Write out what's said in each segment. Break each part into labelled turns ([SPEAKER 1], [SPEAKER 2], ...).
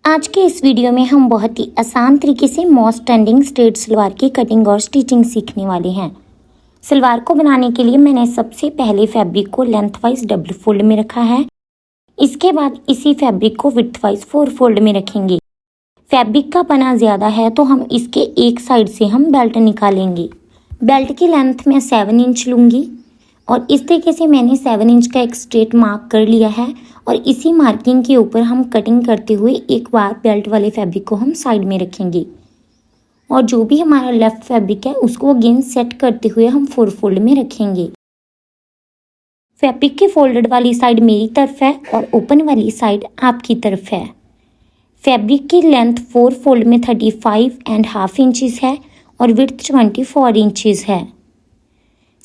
[SPEAKER 1] आज के इस वीडियो में हम बहुत ही आसान तरीके से मोस्ट ट्रेंडिंग स्ट्रेट सलवार की कटिंग और स्टिचिंग सीखने वाले हैं। सलवार को बनाने के लिए मैंने सबसे पहले फैब्रिक को लेंथ वाइज डबल फोल्ड में रखा है। इसके बाद इसी फैब्रिक को विड्थ वाइज 4 फोल्ड में रखेंगे। फैब्रिक का पना ज़्यादा है तो हम इसके एक साइड से हम बेल्ट निकालेंगे। बेल्ट की लेंथ मैं 7 इंच लूँगी और इस तरीके से मैंने 7 इंच का एक स्ट्रेट मार्क कर लिया है और इसी मार्किंग के ऊपर हम कटिंग करते हुए एक बार बेल्ट वाले फैब्रिक को हम साइड में रखेंगे और जो भी हमारा लेफ्ट फैब्रिक है उसको अगेन सेट करते हुए हम 4 फोल्ड में रखेंगे। फैब्रिक की फोल्डेड वाली साइड मेरी तरफ है और ओपन वाली साइड आपकी तरफ है। फैब्रिक की लेंथ 4 फोल्ड में 35.5 इंचेस है और विड्थ 24 इंचेस है।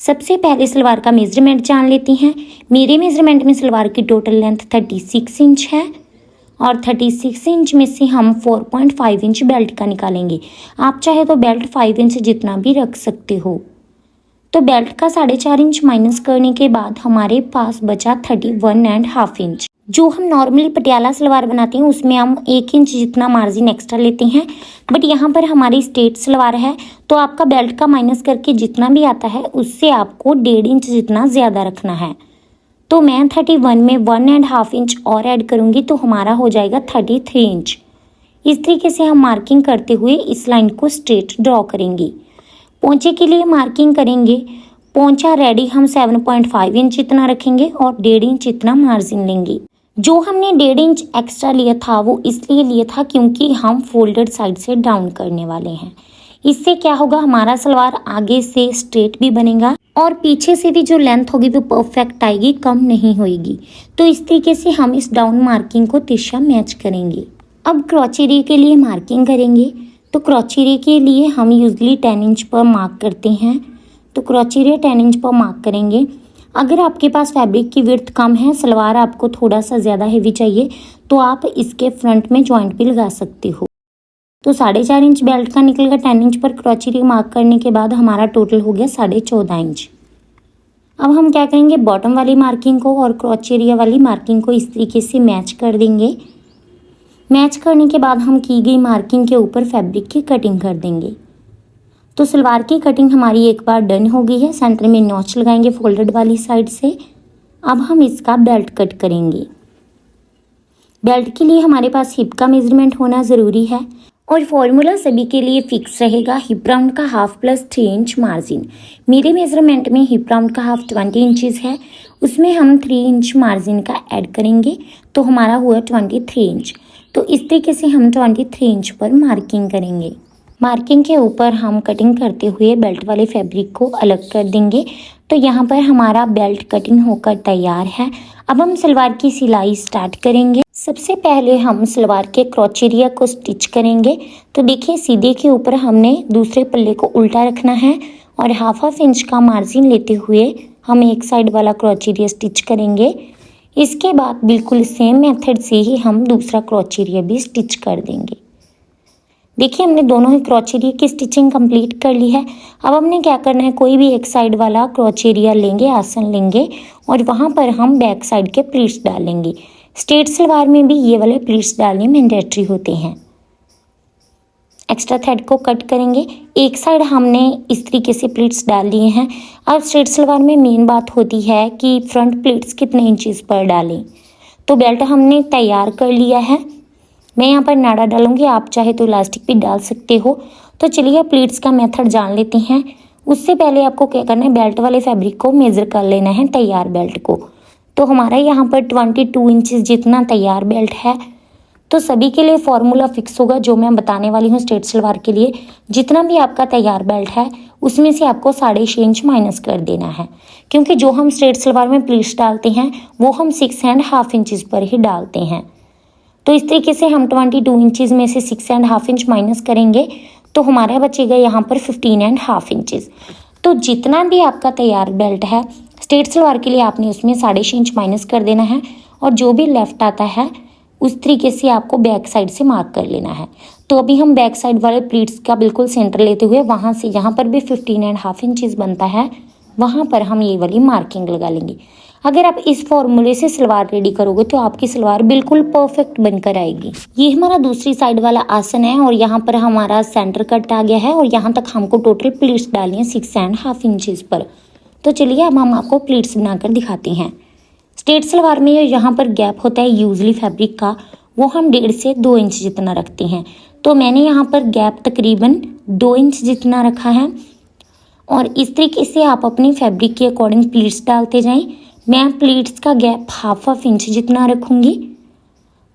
[SPEAKER 1] सबसे पहले सलवार का मेजरमेंट जान लेती हैं। मेरे मेजरमेंट में सलवार की टोटल लेंथ 36 इंच है और 36 इंच में से हम 4.5 इंच बेल्ट का निकालेंगे। आप चाहे तो बेल्ट 5 इंच जितना भी रख सकते हो। तो बेल्ट का 4.5 इंच माइनस करने के बाद हमारे पास बचा 31.5 इंच। जो हम नॉर्मली पटियाला सलवार बनाते हैं उसमें हम 1 इंच जितना मार्जिन एक्स्ट्रा लेते हैं, बट यहाँ पर हमारी स्ट्रेट सलवार है तो आपका बेल्ट का माइनस करके जितना भी आता है उससे आपको 1.5 इंच जितना ज़्यादा रखना है। तो मैं 31 में 1.5 इंच और ऐड करूँगी तो हमारा हो जाएगा 33 इंच। इस तरीके से हम मार्किंग करते हुए इस लाइन को स्ट्रेट ड्रॉ करेंगे। पोंचे के लिए मार्किंग करेंगे। पोंचा रेडी हम 7.5 इंच इतना रखेंगे और 1.5 इंच इतना मार्जिन लेंगे। जो हमने 1.5 इंच एक्स्ट्रा लिया था वो इसलिए लिया था क्योंकि हम फोल्डेड साइड से डाउन करने वाले हैं। इससे क्या होगा, हमारा सलवार आगे से स्ट्रेट भी बनेगा और पीछे से भी जो लेंथ होगी वो परफेक्ट आएगी, कम नहीं होगी। तो इस तरीके से हम इस डाउन मार्किंग को तिरछा मैच करेंगे। अब क्रॉचेरी के लिए मार्किंग करेंगे। तो क्रॉचेरी के लिए हम यूजली 10 इंच पर मार्क करते हैं। तो क्रॉचेरी 10 इंच पर मार्क करेंगे। अगर आपके पास फैब्रिक की विड्थ कम है, सलवार आपको थोड़ा सा ज़्यादा हेवी चाहिए, तो आप इसके फ्रंट में जॉइंट भी लगा सकते हो। तो 4.5 इंच बेल्ट का निकलेगा। 10 इंच पर क्रॉचेरी मार्क करने के बाद हमारा टोटल हो गया 14.5 इंच। अब हम क्या करेंगे, बॉटम वाली मार्किंग को और क्रॉचेरिया वाली मार्किंग को इस तरीके से मैच कर देंगे। मैच करने के बाद हम की गई मार्किंग के ऊपर फैब्रिक की कटिंग कर देंगे। तो सलवार की कटिंग हमारी एक बार डन हो गई है। सेंटर में नॉच लगाएंगे फोल्डेड वाली साइड से। अब हम इसका बेल्ट कट करेंगे। बेल्ट के लिए हमारे पास हिप का मेजरमेंट होना ज़रूरी है और फॉर्मूला सभी के लिए फिक्स रहेगा। हिप राउंड का हाफ प्लस 3 इंच मार्जिन। मेरे मेजरमेंट में हिप राउंड का हाफ 20 इंचेस है, उसमें हम 3 इंच मार्जिन का ऐड करेंगे तो हमारा हुआ 23 इंच। तो इस तरीके से हम 23 इंच पर मार्किंग करेंगे। मार्किंग के ऊपर हम कटिंग करते हुए बेल्ट वाले फैब्रिक को अलग कर देंगे। तो यहाँ पर हमारा बेल्ट कटिंग होकर तैयार है। अब हम सलवार की सिलाई स्टार्ट करेंगे। सबसे पहले हम सलवार के क्रॉचेरिया को स्टिच करेंगे। तो देखिए, सीधे के ऊपर हमने दूसरे पल्ले को उल्टा रखना है और हाफ इंच का मार्जिन लेते हुए हम एक साइड वाला क्रॉचेरिया स्टिच करेंगे। इसके बाद बिल्कुल सेम मेथड से ही हम दूसरा क्रॉचेरिया भी स्टिच कर देंगे। देखिए, हमने दोनों ही क्रॉचेरिया की स्टिचिंग कंप्लीट कर ली है। अब हमने क्या करना है, कोई भी एक साइड वाला क्रॉचेरिया लेंगे, आसन लेंगे और वहाँ पर हम बैक साइड के प्लीट्स डालेंगे। स्ट्रेट सलवार में भी ये वाले प्लीट्स डालने मैंडेटरी होते हैं। एक्स्ट्रा थ्रेड को कट करेंगे। एक साइड हमने इस तरीके से प्लीट्स डाल लिए हैं। अब स्ट्रेट सलवार में मेन बात होती है कि फ्रंट प्लीट्स कितने इंचेस पर डालें। तो बेल्ट हमने तैयार कर लिया है। मैं यहाँ पर नाड़ा डालूंगी, आप चाहे तो इलास्टिक भी डाल सकते हो। तो चलिए प्लीट्स का मेथड जान लेते हैं। उससे पहले आपको क्या करना है, बेल्ट वाले फैब्रिक को मेज़र कर लेना है, तैयार बेल्ट को। तो हमारा यहाँ पर 22 इंचेस जितना तैयार बेल्ट है। तो सभी के लिए फॉर्मूला फिक्स होगा जो मैं बताने वाली हूँ। स्ट्रेट सलवार के लिए जितना भी आपका तैयार बेल्ट है उसमें से आपको 6.5 इंच माइनस कर देना है, क्योंकि जो हम स्ट्रेट सलवार में प्लीट्स डालते हैं वो हम 6.5 इंचेस पर ही डालते हैं। तो इस तरीके से हम 22 इंचेस में से 6.5 इंच माइनस करेंगे तो हमारा बचेगा यहाँ पर 15.5 इंचेस। तो जितना भी आपका तैयार बेल्ट है स्ट्रेट सलवार के लिए आपने उसमें 6.5 इंच माइनस कर देना है और जो भी लेफ्ट आता है उस तरीके से आपको बैक साइड से मार्क कर लेना है। तो अभी हम बैक साइड वाले प्लीट्स का बिल्कुल सेंटर लेते हुए वहाँ से यहाँ पर भी 15.5 इंचेस बनता है, वहाँ पर हम ये वाली मार्किंग लगा लेंगे। अगर आप इस फॉर्मूले से सलवार रेडी करोगे तो आपकी सलवार बिल्कुल परफेक्ट बनकर आएगी। ये हमारा दूसरी साइड वाला आसन है और यहाँ पर हमारा सेंटर कट आ गया है और यहाँ तक हमको टोटल प्लीट्स डालनी है 6.5 इंचेस पर। तो चलिए अब हम आपको प्लीट्स बनाकर दिखाते हैं। स्ट्रेट सलवार में यहाँ पर गैप होता है यूजली फैब्रिक का, वो हम 1.5 से 2 इंच जितना रखते हैं। तो मैंने यहाँ पर गैप तकरीबन 2 इंच जितना रखा है और इस तरीके से आप अपनी फैब्रिक के अकॉर्डिंग प्लीट्स डालते जाएं। मैं प्लीट्स का गैप हाफ इंच जितना रखूँगी।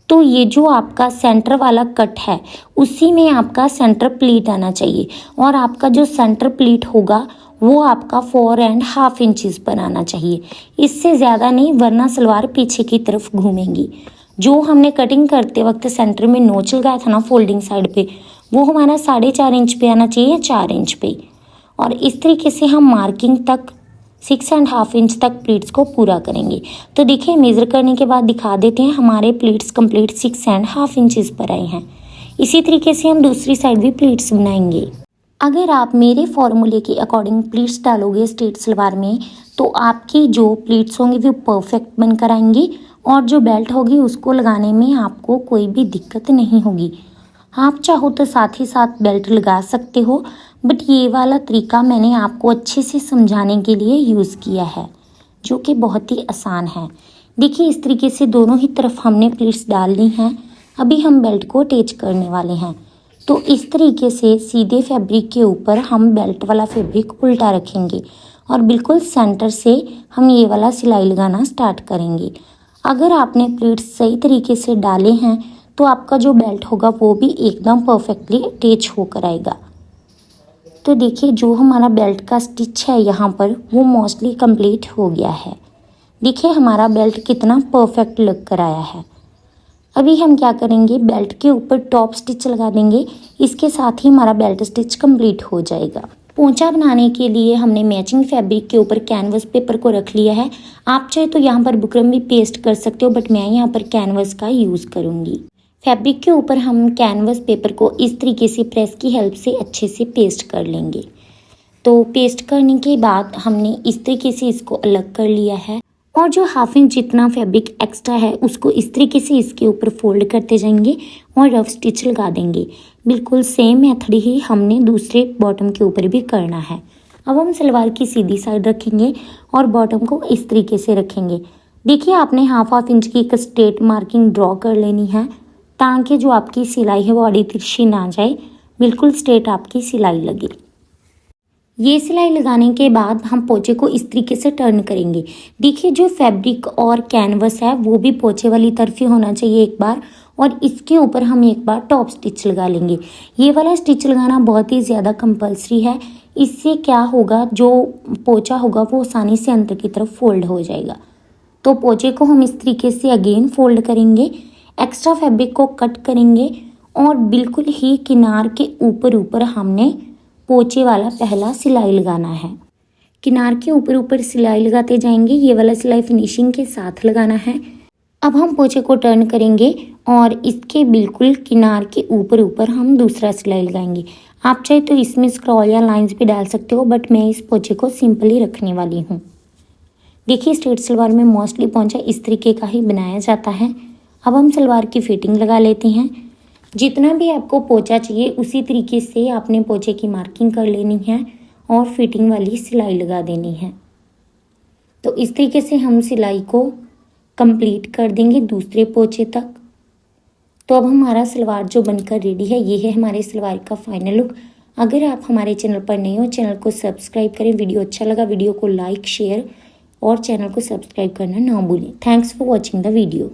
[SPEAKER 1] तो ये जो आपका सेंटर वाला कट है उसी में आपका सेंटर प्लीट आना चाहिए और आपका जो सेंटर प्लीट होगा वो आपका 4.5 इंचेस पर आना चाहिए, इससे ज़्यादा नहीं, वरना सलवार पीछे की तरफ घूमेंगी। जो हमने कटिंग करते वक्त सेंटर में नोच लगाया था ना फोल्डिंग साइड पे, वो हमारा 4.5 इंच पे आना चाहिए, 4 इंच पे। और इस तरीके से हम मार्किंग तक 6.5 इंच तक प्लीट्स को पूरा करेंगे। तो देखिए मेज़र करने के बाद दिखा देते हैं, हमारे प्लीट्स कंप्लीट 6.5 इंचेस पर आए हैं। इसी तरीके से हम दूसरी साइड भी प्लीट्स बनाएंगे। अगर आप मेरे फॉर्मूले के अकॉर्डिंग प्लीट्स डालोगे स्ट्रेट सलवार में तो आपकी जो प्लीट्स होंगी वो परफेक्ट बनकर आएंगी और जो बेल्ट होगी उसको लगाने में आपको कोई भी दिक्कत नहीं होगी। आप चाहो तो साथ ही साथ बेल्ट लगा सकते हो, बट ये वाला तरीका मैंने आपको अच्छे से समझाने के लिए यूज़ किया है, जो कि बहुत ही आसान है। देखिए इस तरीके से दोनों ही तरफ हमने प्लीट्स डाल ली हैं। अभी हम बेल्ट को अटैच करने वाले हैं। तो इस तरीके से सीधे फैब्रिक के ऊपर हम बेल्ट वाला फैब्रिक उल्टा रखेंगे और बिल्कुल सेंटर से हम ये वाला सिलाई लगाना स्टार्ट करेंगे। अगर आपने प्लीट्स सही तरीके से डाले हैं तो आपका जो बेल्ट होगा वो भी एकदम परफेक्टली अटैच होकर आएगा। तो देखिए जो हमारा बेल्ट का स्टिच है यहाँ पर वो मोस्टली कंप्लीट हो गया है। देखिए हमारा बेल्ट कितना परफेक्ट लग कर आया है। अभी हम क्या करेंगे, बेल्ट के ऊपर टॉप स्टिच लगा देंगे। इसके साथ ही हमारा बेल्ट स्टिच कंप्लीट हो जाएगा। पोंचा बनाने के लिए हमने मैचिंग फैब्रिक के ऊपर कैनवस पेपर को रख लिया है। आप चाहे तो यहाँ पर बुकरम भी पेस्ट कर सकते हो, बट मैं यहाँ पर कैनवस का यूज़ करूँगी। फैब्रिक के ऊपर हम कैनवस पेपर को इस तरीके से प्रेस की हेल्प से अच्छे से पेस्ट कर लेंगे। तो पेस्ट करने के बाद हमने इस तरीके से इसको अलग कर लिया है और जो हाफ इंच जितना फैब्रिक एक्स्ट्रा है उसको इस तरीके से इसके ऊपर फोल्ड करते जाएंगे और रफ स्टिच लगा देंगे। बिल्कुल सेम मेथड ही हमने दूसरे बॉटम के ऊपर भी करना है। अब हम सलवार की सीधी साइड रखेंगे और बॉटम को इस तरीके से रखेंगे। देखिए आपने हाफ इंच की एक स्ट्रेट मार्किंग ड्रॉ कर लेनी है ताकि जो आपकी सिलाई है वो आड़ी तिरछी ना जाए, बिल्कुल स्ट्रेट आपकी सिलाई लगे। ये सिलाई लगाने के बाद हम पोंचे को इस तरीके से टर्न करेंगे। देखिए जो फैब्रिक और कैनवस है वो भी पोंचे वाली तरफ ही होना चाहिए एक बार, और इसके ऊपर हम एक बार टॉप स्टिच लगा लेंगे। ये वाला स्टिच लगाना बहुत ही ज़्यादा कंपल्सरी है। इससे क्या होगा, जो पोंचा होगा वो आसानी से अंदर की तरफ फोल्ड हो जाएगा। तो पोंचे को हम इस तरीके से अगेन फोल्ड करेंगे, एक्स्ट्रा फैब्रिक को कट करेंगे और बिल्कुल ही किनार के ऊपर हमने पोंचे वाला पहला सिलाई लगाना है। किनार के ऊपर सिलाई लगाते जाएंगे। ये वाला सिलाई फिनिशिंग के साथ लगाना है। अब हम पोंचे को टर्न करेंगे और इसके बिल्कुल किनार के ऊपर हम दूसरा सिलाई लगाएंगे। आप चाहे तो इसमें स्क्रॉल या लाइंस भी डाल सकते हो, बट मैं इस पोंचे को सिंपली रखने वाली हूँ। देखिए स्ट्रेट सलवार में मोस्टली पोंचा इस तरीके का ही बनाया जाता है। अब हम सलवार की फिटिंग लगा लेते हैं। जितना भी आपको पोंचा चाहिए उसी तरीके से आपने पोंचे की मार्किंग कर लेनी है और फिटिंग वाली सिलाई लगा देनी है। तो इस तरीके से हम सिलाई को कंप्लीट कर देंगे दूसरे पोंचे तक। तो अब हमारा सलवार जो बनकर रेडी है, ये है हमारे सलवार का फाइनल लुक। अगर आप हमारे चैनल पर नए हो, चैनल को सब्सक्राइब करें। वीडियो अच्छा लगा वीडियो को लाइक शेयर और चैनल को सब्सक्राइब करना ना भूलें। Thanks for watching the video.